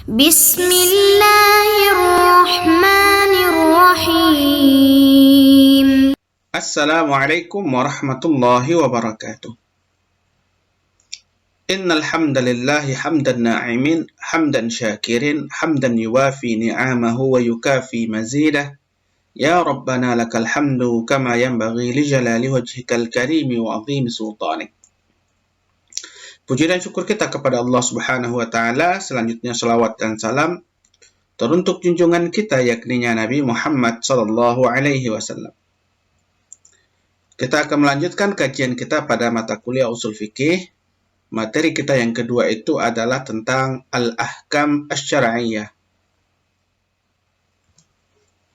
Bismillahirrahmanirrahim. Assalamualaikum warahmatullahi wabarakatuh. Innal hamdalillahi hamdan na'imin, hamdan syakirin, hamdan yuwafi ni'amahu wa yukafi mazidah. Ya Rabbana lakal hamdu kama yanbaghi li jalali wajhikal karimi wa azimi sultanik. Puji dan syukur kita kepada Allah Subhanahu wa taala. Selanjutnya selawat dan salam teruntuk junjungan kita yakni Nabi Muhammad sallallahu alaihi wasallam. Kita akan melanjutkan kajian kita pada mata kuliah usul fikih. Materi kita yang kedua itu adalah tentang al-ahkam asy-syar'iyyah.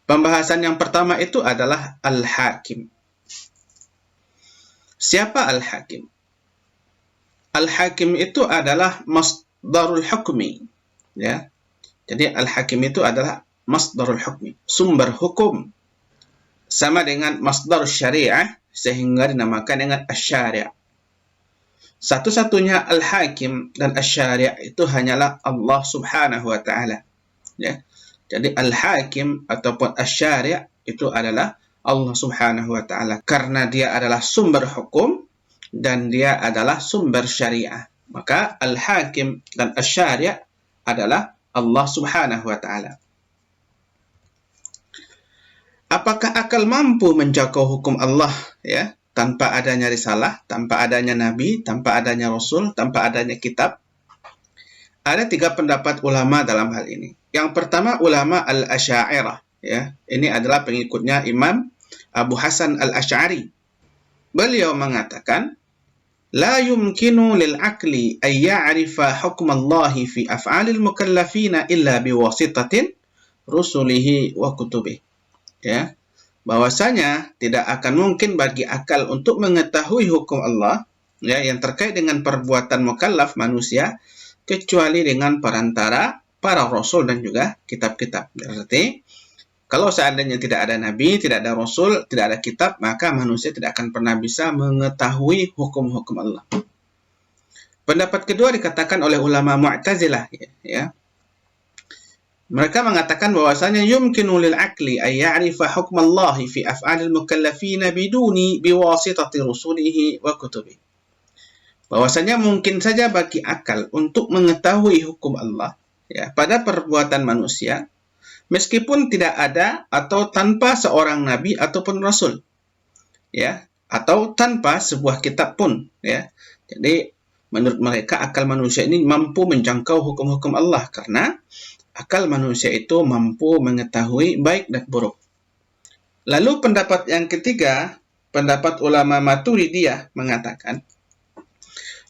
Pembahasan yang pertama itu adalah al-hakim. Siapa al-hakim? Al-hakim itu adalah masdarul hukmi, ya. Jadi al-hakim itu adalah masdarul hukmi, sumber hukum. Sama dengan masdar syariah sehingga dinamakan dengan asy-syari'. Satu-satunya al-hakim dan asy-syari' itu hanyalah Allah Subhanahu wa taala, ya. Jadi al-hakim ataupun asy-syari' itu adalah Allah Subhanahu wa taala karena dia adalah sumber hukum dan dia adalah sumber syariah. Maka al-hakim dan asy-syari' adalah Allah Subhanahu wa taala. Apakah akal mampu menjangkau hukum Allah, ya, tanpa adanya risalah, tanpa adanya nabi, tanpa adanya rasul, tanpa adanya kitab? Ada tiga pendapat ulama dalam hal ini. Yang pertama ulama al-Asy'ariyah, ya. Ini adalah pengikutnya Imam Abu Hasan al-Asy'ari. Beliau mengatakan, la yumkinu lil aqli ay ya'rifa hukm Allah fi af'alil mukallafina illa biwasitatin rusulihi wa kutubihi. Ya. Bahwasanya tidak akan mungkin bagi akal untuk mengetahui hukum Allah, ya, yang terkait dengan perbuatan mukallaf manusia kecuali dengan perantara para rasul dan juga kitab-kitab. Berarti kalau seandainya tidak ada nabi, tidak ada rasul, tidak ada kitab, maka manusia tidak akan pernah bisa mengetahui hukum-hukum Allah. Pendapat kedua dikatakan oleh ulama Mu'tazilah, ya. Mereka mengatakan bahwasanya yumkinu lil aqli ay ya'rifa hukm Allah fi af'alil mukallafina biduni biwasitati rusulihi wa kutubihi. Bahwasanya mungkin saja bagi akal untuk mengetahui hukum Allah, ya, pada perbuatan manusia meskipun tidak ada atau tanpa seorang nabi ataupun rasul, ya, atau tanpa sebuah kitab pun, ya. Jadi menurut mereka akal manusia ini mampu menjangkau hukum-hukum Allah karena akal manusia itu mampu mengetahui baik dan buruk. Lalu pendapat yang ketiga, pendapat ulama Maturidiyah mengatakan,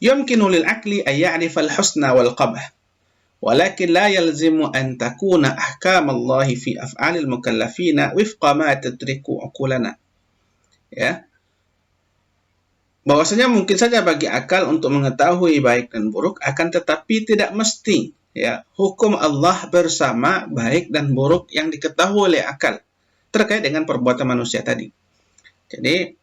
yumkinu lil aqli ay ya'rifa al-husna wal qabh, walakin la yalzimu an takuna ahkam Allah fi af'alil mukallafina wifqa ma tudriku uqulana. Ya. Bahwasanya mungkin saja bagi akal untuk mengetahui baik dan buruk, akan tetapi tidak mesti, ya, hukum Allah bersama baik dan buruk yang diketahui oleh akal terkait dengan perbuatan manusia tadi. Jadi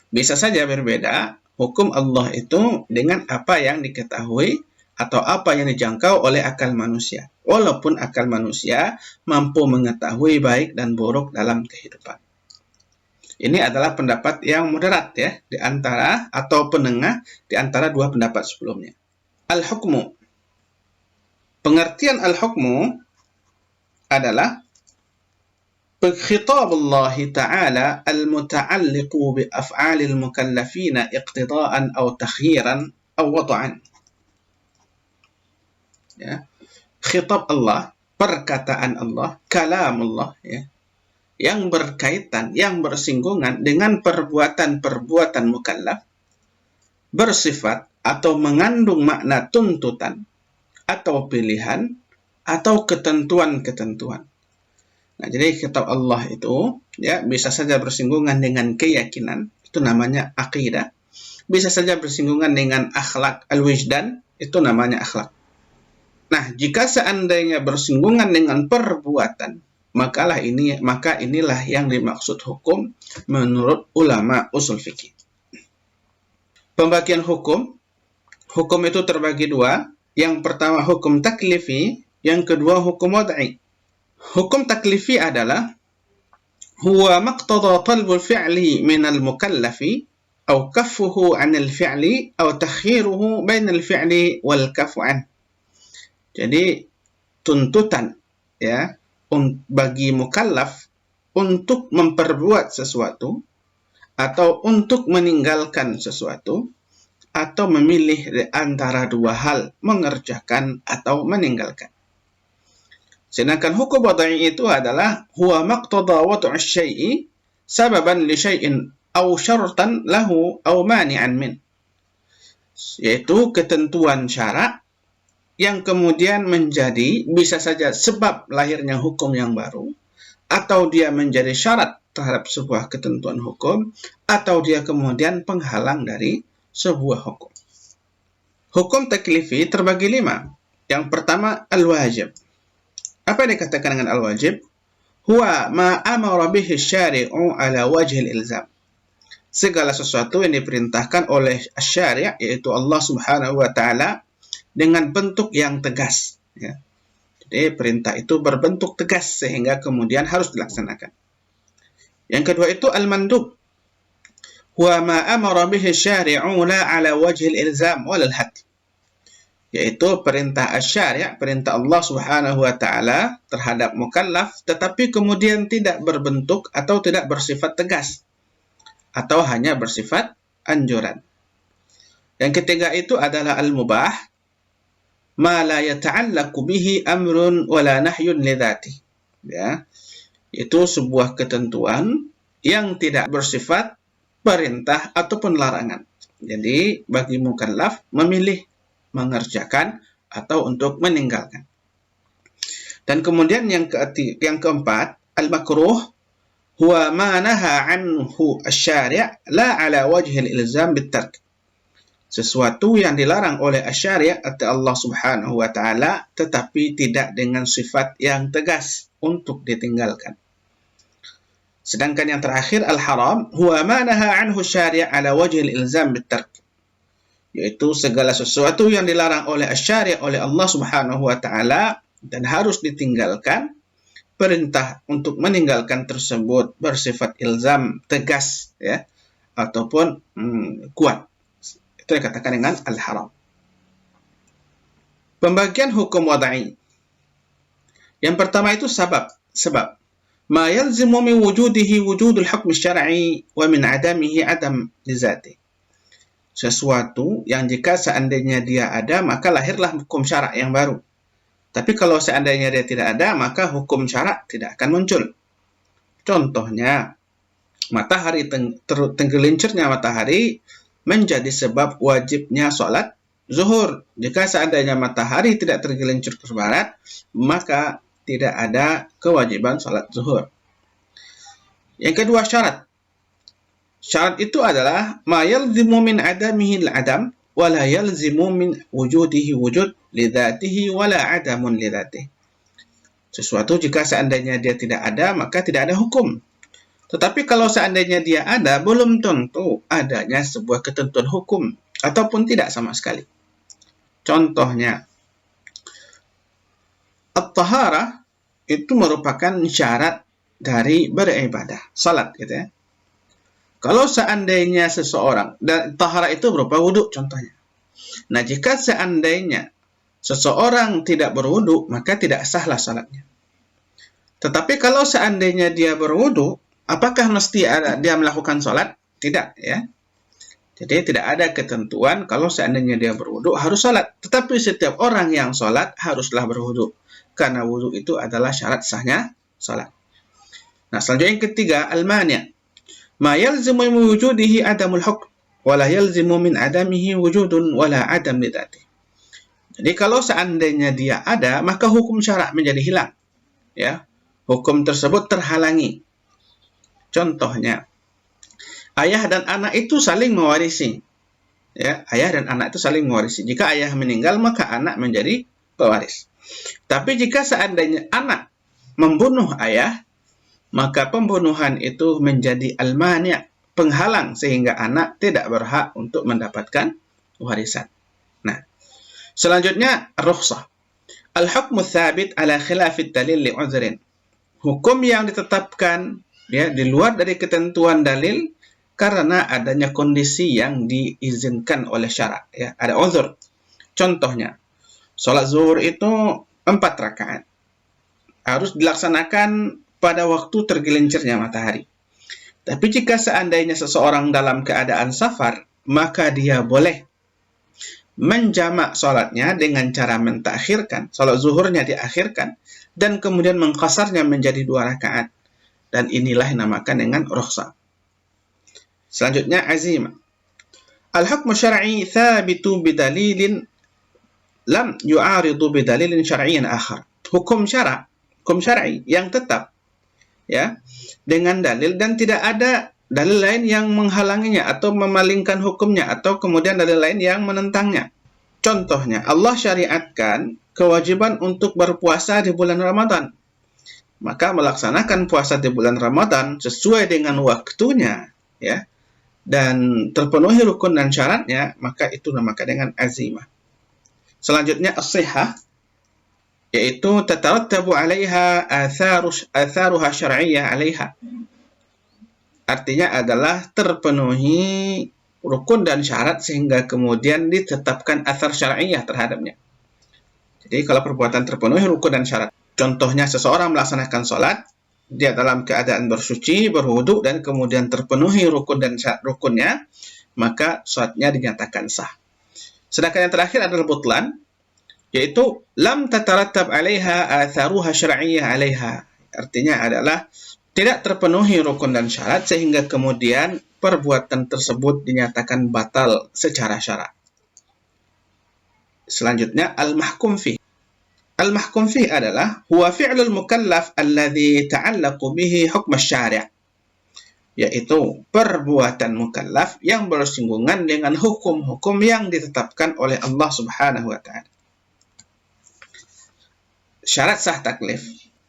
bisa saja berbeda hukum Allah itu dengan apa yang diketahui atau apa yang dijangkau oleh akal manusia, walaupun akal manusia mampu mengetahui baik dan buruk dalam kehidupan. Ini adalah pendapat yang moderat, ya, di antara atau penengah di antara dua pendapat sebelumnya. Al-hukmu. Pengertian al-hukmu adalah khitab Allah Ta'ala al-muta'alliqu bi af'alil mukallafina iqtida'an aw takhyiran aw wada'an. Ya. Khitab Allah, perkataan Allah, kalam Allah, ya, yang berkaitan, yang bersinggungan dengan perbuatan-perbuatan mukallaf, bersifat atau mengandung makna tuntutan atau pilihan atau ketentuan-ketentuan. Nah, jadi kitab Allah itu, ya, bisa saja bersinggungan dengan keyakinan, itu namanya akidah. Bisa saja bersinggungan dengan akhlak al-wijdan, itu namanya akhlak. Nah, jika seandainya bersinggungan dengan perbuatan, maka inilah yang dimaksud hukum menurut ulama usul fikih. Pembagian hukum itu terbagi dua. Yang pertama hukum taklifi Yang kedua hukum wad'i. Hukum taklifi adalah huwa maqtada talbul fi'li minal mukallafi أو كفه عن الفعل أو تخييره بين الفعل والكف عنه. Jadi tuntutan ya bagi mukallaf untuk memperbuat sesuatu atau untuk meninggalkan sesuatu atau memilih di antara dua hal, mengerjakan atau meninggalkan. Sedangkan hukum wad'i itu adalah huwa maqtada wad'u syai'i sababan li syai'in aw syartan lahu aw mani'an min. Yaitu ketentuan syarak yang kemudian menjadi bisa saja sebab lahirnya hukum yang baru, atau dia menjadi syarat terhadap sebuah ketentuan hukum, atau dia kemudian penghalang dari sebuah hukum. Hukum taklifi terbagi 5. Yang pertama al-wajib. Apa yang dikatakan dengan al-wajib? Huwa ma amara bihi syari'u ala wajhil ilzam. Segala sesuatu yang diperintahkan oleh syari', yaitu Allah Subhanahu wa taala, dengan bentuk yang tegas ya. Jadi perintah itu berbentuk tegas sehingga kemudian harus dilaksanakan. Yang kedua itu al-mandub. Huwa ma amara bihi syari'u la ala wajhil ilzam wal had. Yaitu perintah asy-syari', perintah Allah Subhanahu wa taala terhadap mukallaf, tetapi kemudian tidak berbentuk atau tidak bersifat tegas, atau hanya bersifat anjuran. Yang ketiga itu adalah al-mubah, ma la yata'allaqu bihi amrun wala nahyun li dzati. Ya, itu sebuah ketentuan yang tidak bersifat perintah ataupun larangan. Jadi bagi mukallaf memilih mengerjakan atau untuk meninggalkan. Dan kemudian yang keempat, al-makruh huwa ma naha anhu asy-syari' la ala wajhi al-ilzam bit-tark. Sesuatu yang dilarang oleh asy-syari' atau Allah Subhanahu wa taala tetapi tidak dengan sifat yang tegas untuk ditinggalkan. Sedangkan yang terakhir al-haram huwa ma naha anhu asy-syari' ala wajhi al-ilzam bit-tark. Yaitu segala sesuatu yang dilarang oleh asy-syari' oleh Allah Subhanahu wa taala dan harus ditinggalkan. Perintah untuk meninggalkan tersebut bersifat ilzam, tegas ya, ataupun kuat. Itu dikatakan dengan al-haram. Pembagian hukum wad'i. Yang pertama itu sebab. Ma yalzimu min wujudihi wujudul hukm syar'i wa min adamihi adam li dzati. Sesuatu yang jika seandainya dia ada maka lahirlah hukum syarak yang baru. Tapi kalau seandainya dia tidak ada, maka hukum syarak tidak akan muncul. Contohnya, matahari tenggelincirnya matahari menjadi sebab wajibnya sholat zuhur. Jika seandainya matahari tidak tergelincir ke barat, maka tidak ada kewajiban sholat zuhur. Yang kedua syarat. Syarat itu adalah ma yalzimu min adamihi al-adam wa la yalzimu min wujudihi wujud lidzatihi wala adamun lidzatihi. Sesuatu jika seandainya dia tidak ada maka tidak ada hukum. Tetapi kalau seandainya dia ada belum tentu adanya sebuah ketentuan hukum ataupun tidak sama sekali. Contohnya at-taharah itu merupakan syarat dari beribadah, salat gitu ya. Kalau seandainya seseorang, dan taharah itu berupa wudhu contohnya. Nah, jika seandainya seseorang tidak berwudhu, maka tidak sahlah salatnya. Tetapi kalau seandainya dia berwudhu, apakah mesti dia melakukan salat? Tidak, ya. Jadi tidak ada ketentuan kalau seandainya dia berwudhu harus salat. Tetapi setiap orang yang salat haruslah berwudhu. Karena wudhu itu adalah syarat sahnya salat. Nah, selanjutnya yang ketiga, al-mani'. Ma yalzimu min wujudihi adamul hukm wa la yalzimu min adamihi wujudun wala adam lidzati. Jadi kalau seandainya dia ada, maka hukum syarak menjadi hilang. Ya. Hukum tersebut terhalangi. Contohnya, ayah dan anak itu saling mewarisi. Ya, ayah dan anak itu saling mewarisi. Jika ayah meninggal, maka anak menjadi pewaris. Tapi jika seandainya anak membunuh ayah, maka pembunuhan itu menjadi al-mani', penghalang sehingga anak tidak berhak untuk mendapatkan warisan. Nah, selanjutnya rukhsah. Al-hukmu tsabit ala khilafid dalil li'udhrin. Hukum yang ditetapkan ya di luar dari ketentuan dalil karena adanya kondisi yang diizinkan oleh syarak, ya, ada uzur. Contohnya, sholat zuhur itu 4 rakaat. Harus dilaksanakan pada waktu tergelincirnya matahari. Tapi jika seandainya seseorang dalam keadaan safar, maka dia boleh menjamak sholatnya dengan cara mentakhirkan, sholat zuhurnya diakhirkan, dan kemudian mengqasarnya menjadi 2 rakaat. Dan inilah yang dinamakan dengan rukhsah. Selanjutnya, azimah. Al-hukmu syar'i thabitu bidalilin lam yu'aridu bidalilin syar'iyyan akhar. Hukum syar'i yang tetap, ya, dengan dalil dan tidak ada dalil lain yang menghalanginya atau memalingkan hukumnya atau kemudian dalil lain yang menentangnya. Contohnya, Allah syariatkan kewajiban untuk berpuasa di bulan Ramadan. Maka melaksanakan puasa di bulan Ramadan sesuai dengan waktunya, ya, dan terpenuhi rukun dan syaratnya, maka itu dinamakan dengan azimah. Selanjutnya, as-sihhah, yaitu tatarattabu 'alaiha atharuha syar'iyyah 'alaiha. Artinya adalah terpenuhi rukun dan syarat sehingga kemudian ditetapkan athar syar'iyyah terhadapnya. Jadi kalau perbuatan terpenuhi rukun dan syarat, contohnya seseorang melaksanakan sholat, dia dalam keadaan bersuci, berwudu, dan kemudian terpenuhi rukun dan syarat rukunnya, maka sholatnya dinyatakan sah. Sedangkan yang terakhir adalah butlan, yaitu lam tatarattab 'alaiha atharuha syar'iyyah 'alaiha. Artinya adalah tidak terpenuhi rukun dan syarat sehingga kemudian perbuatan tersebut dinyatakan batal secara syarak. Selanjutnya, al-mahkum fi. Al-mahkum fi adalah huwa fi'lul mukallaf alladhi ta'allaqu bihi hukm asy-syari', yaitu perbuatan mukallaf yang bersinggungan dengan hukum-hukum yang ditetapkan oleh Allah Subhanahu wa taala. Syarat sah taklif.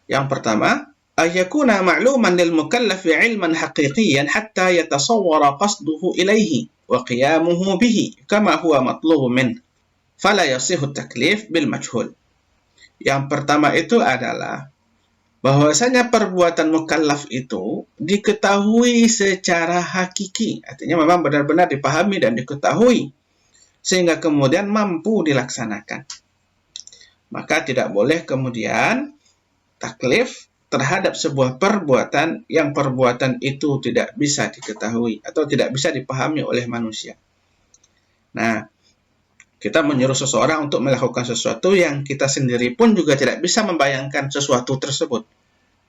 Yang pertama, ayyakuna ma'luman lil mukallafi 'ilman haqiqiyan hatta yatasawwara qasduhu ilaihi wa qiyamuhu bihi kama huwa matlub min fala yasihu taklif bil majhul. Yang pertama itu adalah bahwasanya perbuatan mukallaf itu diketahui secara hakiki, artinya memang benar-benar dipahami dan diketahui sehingga kemudian mampu dilaksanakan. Maka tidak boleh kemudian taklif terhadap sebuah perbuatan yang perbuatan itu tidak bisa diketahui atau tidak bisa dipahami oleh manusia. Nah, kita menyuruh seseorang untuk melakukan sesuatu yang kita sendiri pun juga tidak bisa membayangkan sesuatu tersebut.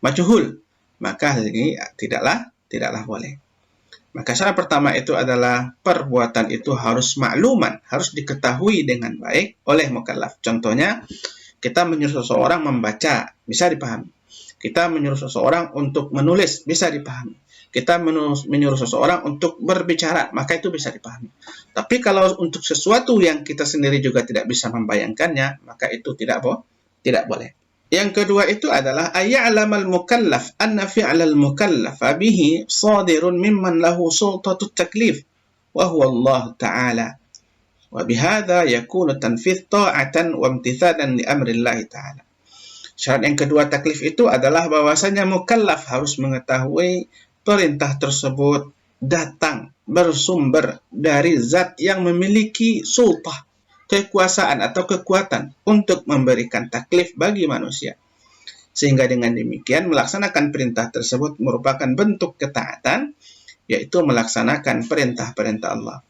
Majhul. Maka hal ini tidaklah boleh. Maka syarat pertama itu adalah perbuatan itu harus makluman, harus diketahui dengan baik oleh mukallaf. Contohnya, kita menyuruh seseorang membaca, bisa dipahami. Kita menyuruh seseorang untuk menulis, bisa dipahami. Kita menyuruh seseorang untuk berbicara, maka itu bisa dipahami. Tapi kalau untuk sesuatu yang kita sendiri juga tidak bisa membayangkannya, maka itu tidak boleh. Yang kedua itu adalah ayya'lamal mukallaf anna fi'lal mukallafa bihi sadirun mimman lahu sultatut taklif wa huwa Allah ta'ala. Wa bihadza yakunu tanfidh ta'atan wa imtithalan li amrillah ta'ala. Syarat yang kedua taklif itu adalah bahwasanya mukallaf harus mengetahui perintah tersebut datang bersumber dari zat yang memiliki sultah, kekuasaan atau kekuatan untuk memberikan taklif bagi manusia. Sehingga dengan demikian melaksanakan perintah tersebut merupakan bentuk ketaatan, yaitu melaksanakan perintah-perintah Allah.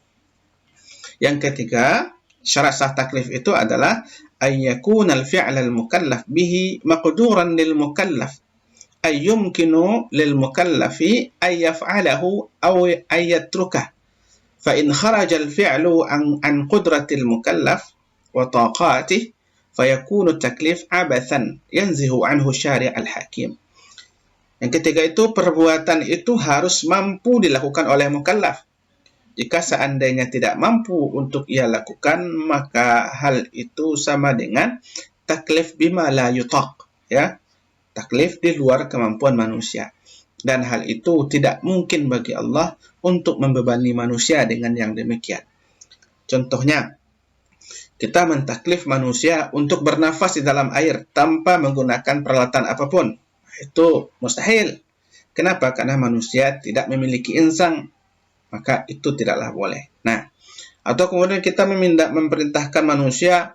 Yang ketiga, syarat sah taklif itu adalah ayyakuna al-fi'lal mukallaf bihi maqduran lil mukallaf ay yumkinu lil mukallafi ay yaf'alahu aw ay yatrukah fa in kharaja al-fi'lu an qudratil mukallaf wa taqatih fayakunu taklif abathan yanzihu anhu syari' al-hakim. Yang ketiga itu perbuatan itu harus mampu dilakukan oleh mukallaf. Jika seandainya tidak mampu untuk ia lakukan, maka hal itu sama dengan taklif bima la yutaq, ya. Taklif di luar kemampuan manusia. Dan hal itu tidak mungkin bagi Allah untuk membebani manusia dengan yang demikian. Contohnya, Kita mentaklif manusia untuk bernafas di dalam air tanpa menggunakan peralatan apapun. Itu mustahil. Kenapa? Karena manusia tidak memiliki insang. Maka itu tidaklah boleh. Nah, atau kemudian kita memerintahkan manusia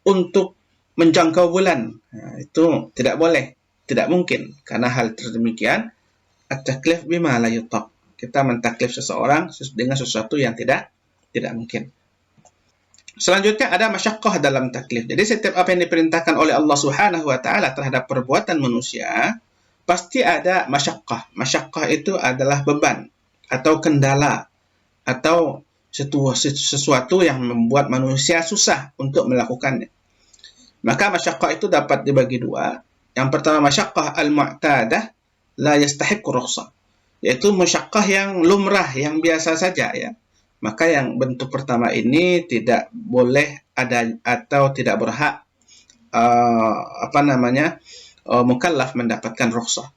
untuk menjangkau bulan. Nah, itu tidak boleh. Tidak mungkin. Karena hal demikian, at-taklif bima la yutaq. Kita mentaklif seseorang dengan sesuatu yang tidak mungkin. Selanjutnya ada masyaqqah dalam taklif. Jadi setiap apa yang diperintahkan oleh Allah Subhanahu wa taala terhadap perbuatan manusia, pasti ada masyaqqah. Masyaqqah itu adalah beban atau kendala atau sesuatu yang membuat manusia susah untuk melakukannya. Maka masyaqqah itu dapat dibagi dua. Yang pertama masyaqqah al-mu'tadah la yastahiqqu rukhsah. Yaitu masyaqqah yang lumrah, yang biasa saja ya. Maka yang bentuk pertama ini tidak boleh ada atau tidak berhak mukallaf mendapatkan rukhsah.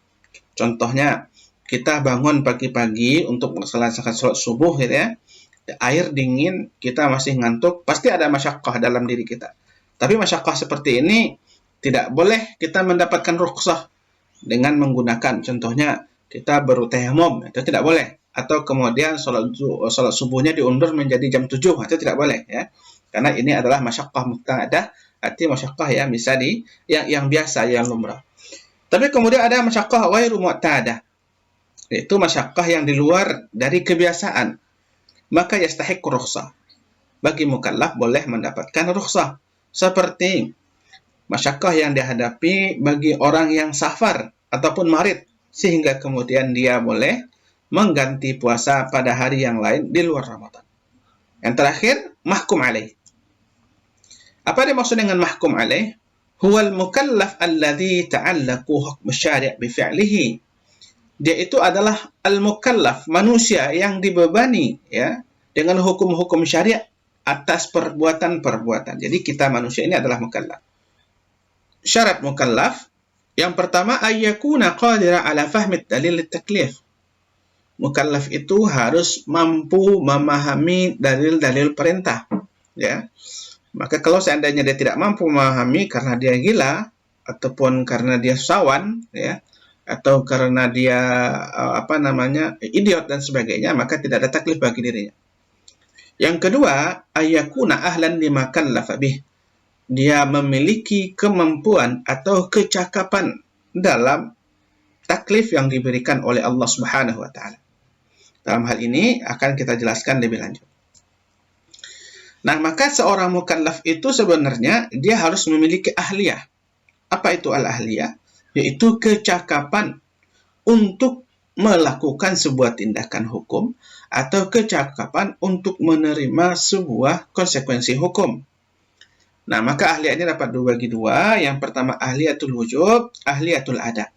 Contohnya kita bangun pagi-pagi untuk melaksanakan sholat subuh gitu ya. Air dingin, kita masih ngantuk, pasti ada masyaqqah dalam diri kita. Tapi masyaqqah seperti ini tidak boleh kita mendapatkan rukhsah dengan menggunakan, contohnya kita bertayamum, itu tidak boleh. Atau kemudian sholat subuhnya diundur menjadi jam 7, itu tidak boleh ya. Karena ini adalah masyaqqah muqtadah, arti masyaqqah ya bisa yang biasa, yang lumrah. Tapi kemudian ada masyaqqah ghairu muqtadah. Yaitu masyaqqah yang di luar dari kebiasaan. Maka yastahiqqu rukhsah. Bagi mukallaf boleh mendapatkan rukhsah. Seperti masyaqqah yang dihadapi bagi orang yang safar ataupun marid, sehingga kemudian dia boleh mengganti puasa pada hari yang lain di luar Ramadan. Yang terakhir, mahkum alaih. Apa dimaksud dengan mahkum alaih? Huwal mukallaf alladhi ta'allaku hukm syari' bifi'lihi. Dia itu adalah al-mukallaf, manusia yang dibebani ya dengan hukum-hukum syariat atas perbuatan-perbuatan. Jadi kita manusia ini adalah mukallaf. Syarat mukallaf yang pertama, ayyakuna qadira ala fahmi dalil taklif. Mukallaf itu harus mampu memahami dalil-dalil perintah ya. Maka kalau seandainya dia tidak mampu memahami karena dia gila ataupun karena dia sawan ya, atau karena dia idiot dan sebagainya, maka tidak ada taklif bagi dirinya. Yang kedua, ayyakuna ahlan lima kallafa bih. Dia memiliki kemampuan atau kecakapan dalam taklif yang diberikan oleh Allah Subhanahu wa taala. Dalam hal ini akan kita jelaskan lebih lanjut. Nah, maka seorang mukallaf itu sebenarnya dia harus memiliki ahliyah. Apa itu al-ahliyah? Yaitu kecakapan untuk melakukan sebuah tindakan hukum atau kecakapan untuk menerima sebuah konsekuensi hukum. Nah, maka ahliyah ini dapat dibagi dua. Yang pertama ahliyatul wujub, ahliyatul ada.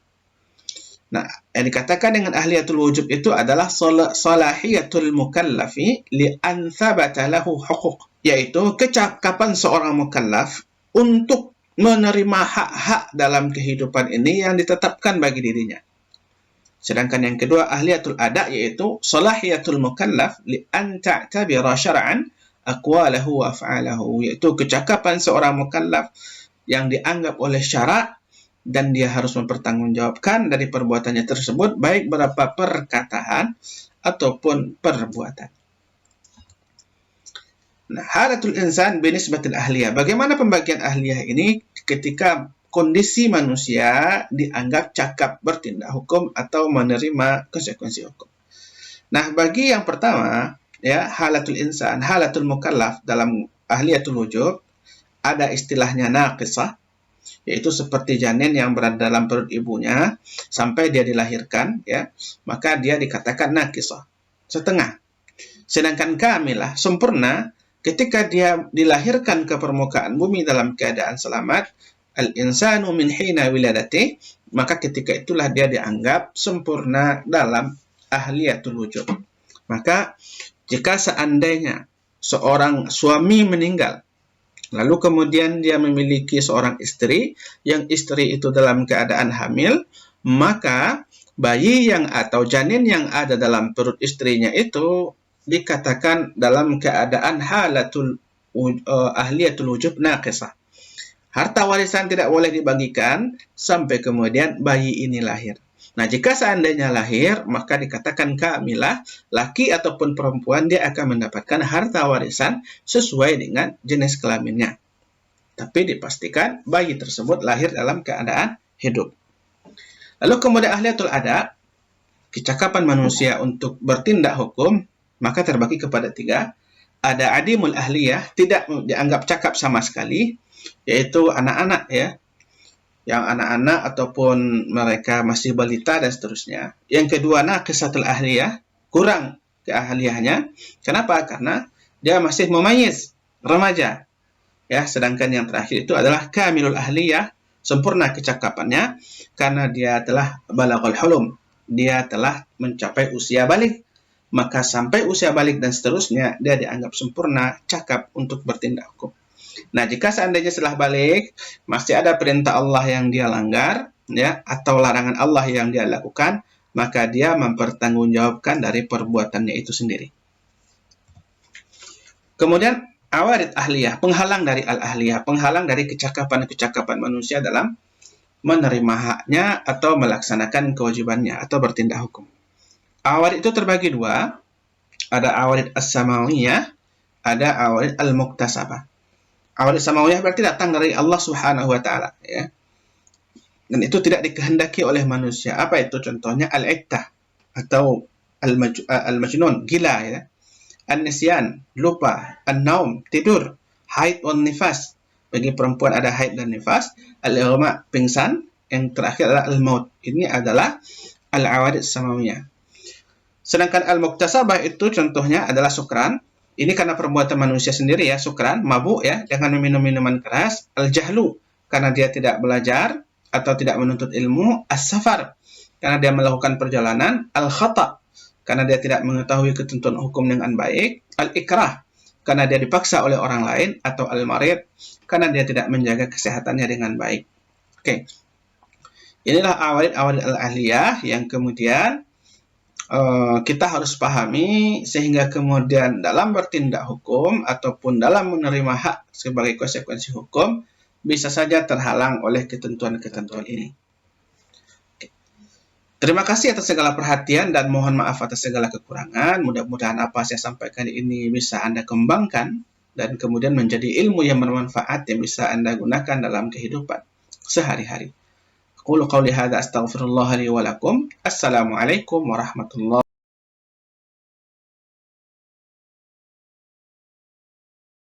Nah, yang dikatakan dengan ahliyatul wujub itu adalah salahiyatul mukallafi li'an thabata lahu huquq, yaitu kecakapan seorang mukallaf untuk menerima hak-hak dalam kehidupan ini yang ditetapkan bagi dirinya. Sedangkan yang kedua ahliyatul ada, yaitu salahiyatul mukallaf li'an ta'tabira syar'an aqwalahu wa af'alahu, yaitu kecakapan seorang mukallaf yang dianggap oleh syarak dan dia harus mempertanggungjawabkan dari perbuatannya tersebut, baik berupa perkataan ataupun perbuatan. Nah, halatul insan binisbatil ahliyah. Bagaimana pembagian ahliyah ini ketika kondisi manusia dianggap cakap bertindak hukum atau menerima konsekuensi hukum. Nah, bagi yang pertama, ya, halatul insan, halatul mukallaf dalam ahliyatul wujub, ada istilahnya naqisah, yaitu seperti janin yang berada dalam perut ibunya sampai dia dilahirkan ya, maka dia dikatakan naqisah, setengah. Sedangkan kamilah, sempurna, ketika dia dilahirkan ke permukaan bumi dalam keadaan selamat, al-insanu min hina wiladati, maka ketika itulah dia dianggap sempurna dalam ahliyatul wujub. Maka jika seandainya seorang suami meninggal, lalu kemudian dia memiliki seorang istri, yang istri itu dalam keadaan hamil, maka bayi yang atau janin yang ada dalam perut istrinya itu dikatakan dalam keadaan halatul ahliyatul wujub naqisah. Harta warisan tidak boleh dibagikan sampai kemudian bayi ini lahir. Nah, jika seandainya lahir, maka dikatakan kamilah, laki ataupun perempuan dia akan mendapatkan harta warisan sesuai dengan jenis kelaminnya. Tapi dipastikan bayi tersebut lahir dalam keadaan hidup. Lalu kemudian ahliyatul ada, kecakapan manusia untuk bertindak hukum, maka terbagi kepada 3. Ada adimul ahliyah, tidak dianggap cakap sama sekali, yaitu anak-anak ya, yang anak-anak ataupun mereka masih balita dan seterusnya. Yang kedua, naqisatul ahliyah, kurang keahliannya. Kenapa? Karena dia masih memayyiz, remaja. Ya, sedangkan yang terakhir itu adalah kamilul ahliyah, sempurna kecakapannya karena dia telah balaghul hulum, dia telah mencapai usia balik. Maka sampai usia balik dan seterusnya dia dianggap sempurna cakap untuk bertindak hukum. Nah, jika seandainya setelah balik masih ada perintah Allah yang dia langgar, ya, atau larangan Allah yang dia lakukan, maka dia mempertanggungjawabkan dari perbuatannya itu sendiri. Kemudian awarid ahliyah, penghalang dari al-ahliyah, penghalang dari kecakapan-kecakapan manusia dalam menerima haknya atau melaksanakan kewajibannya atau bertindak hukum. Awarid itu terbagi 2, ada awarid as-samawiyah, ada awarid al-muktasabah. Awarid samawiyah berarti datang dari Allah Subhanahu wa taala, ya. Dan itu tidak dikehendaki oleh manusia. Apa itu? Contohnya al-iktah atau al-majnun, gila ya. An-nisyan, lupa, an-naum, tidur, haid wan nifas. Bagi perempuan ada haid dan nifas, al-ighma, pingsan, yang terakhir adalah al-maut. Ini adalah al-awarid samawiyah. Sedangkan al-muktasabah itu contohnya adalah sukran. Ini karena perbuatan manusia sendiri ya, sukran, mabuk ya, dengan meminum minuman keras. Al-jahlu, karena dia tidak belajar atau tidak menuntut ilmu. As-safar, karena dia melakukan perjalanan. Al-khata, karena dia tidak mengetahui ketentuan hukum dengan baik. Al-ikrah, karena dia dipaksa oleh orang lain. Atau al-marid, karena dia tidak menjaga kesehatannya dengan baik. Oke. Inilah awarid-awarid al-ahliyah yang kemudian kita harus pahami sehingga kemudian dalam bertindak hukum ataupun dalam menerima hak sebagai konsekuensi hukum bisa saja terhalang oleh ketentuan-ketentuan ini. Oke. Terima kasih atas segala perhatian dan mohon maaf atas segala kekurangan. Mudah-mudahan apa saya sampaikan ini bisa Anda kembangkan dan kemudian menjadi ilmu yang bermanfaat yang bisa Anda gunakan dalam kehidupan sehari-hari. Qulu qawli hadza astaghfirullah li wa lakum. Assalamualaikum warahmatullahi